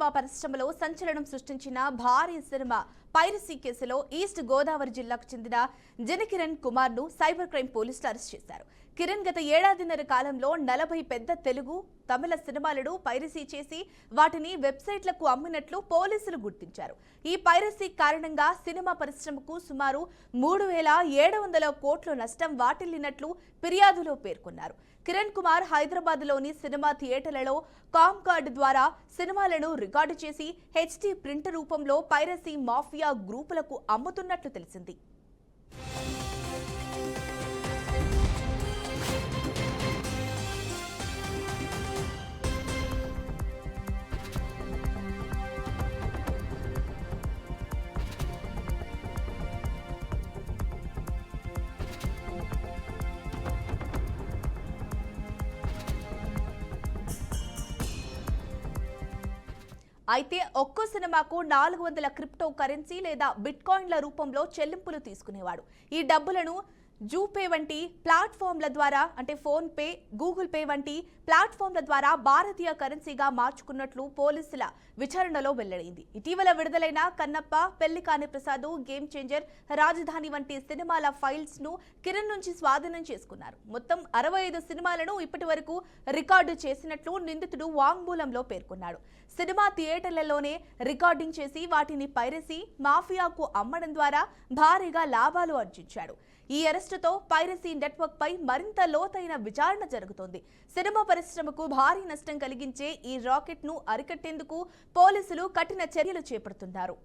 Cinema పరిశ్రమలో సంచలనం సృష్టించిన భారీ సినిమా పైరసీ కేసులో ఈస్ట్ గోదావరి జిల్లాకు చెందిన జనకిరణ్ కుమార్ ను సైబర్ క్రైమ్ పోలీసులు అరెస్ట్ చేశారు. కిరణ్ గత ఏడాదిన్నర కాలంలో 40 పెద్ద తెలుగు, తమిళ సినిమాలను పైరసీ చేసి వాటిని వెబ్సైట్లకు అమ్మినట్లు పోలీసులు గుర్తించారు. ఈ పైరసీ కారణంగా సినిమా పరిశ్రమకు సుమారు 3,700 కోట్ల నష్టం వాటిల్లినట్లు ఫిర్యాదులో పేర్కొన్నారు. కిరణ్ కుమార్ హైదరాబాద్లోని సినిమా థియేటర్లలో కామ్ కార్డు ద్వారా సినిమాలను రికార్డు చేసి హెచ్డి ప్రింట్ రూపంలో పైరసీ మాఫియా గ్రూపులకు అమ్ముతున్నట్లు తెలిసింది. అయితే ఒక్కో సినిమాకు 400 క్రిప్టో కరెన్సీ లేదా బిట్కాయిన్ల రూపంలో చెల్లింపులు తీసుకునేవాడు. ఈ డబ్బులను జూపే వంటి ప్లాట్ఫామ్ల ద్వారా అంటే ఫోన్ పే, గూగుల్ పే వంటి ప్లాట్ఫామ్ల ద్వారా భారతీయ కరెన్సీగా మార్చుకున్నట్లు పోలీసుల విచారణలో వెల్లడైంది. ఇటీవల విడుదలైన కన్నప్ప, పెళ్లికాని ప్రసాద్, గేమ్ చేంజర్, రాజధాని వంటి సినిమాల ఫైల్స్ ను కిరణ్ నుంచి స్వాధీనం చేసుకున్నారు. మొత్తం 65 సినిమాలను ఇప్పటి వరకు రికార్డు చేసినట్లు నిందితుడు వాంగ్మూలంలో పేర్కొన్నాడు. సినిమా థియేటర్లలోనే రికార్డింగ్ చేసి వాటిని పైరసీ మాఫియాకు అమ్మడం ద్వారా భారీగా లాభాలు ఆర్జించాడు. ఈ అరెస్టుతో పైరసీ నెట్వర్క్ పై మరింత లోతైన విచారణ జరుగుతోంది. సినిమా పరిశ్రమకు భారీ నష్టం కలిగించే ఈ రాకెట్ ను అరికట్టేందుకు పోలీసులు కఠిన చర్యలు చేపడుతున్నారు.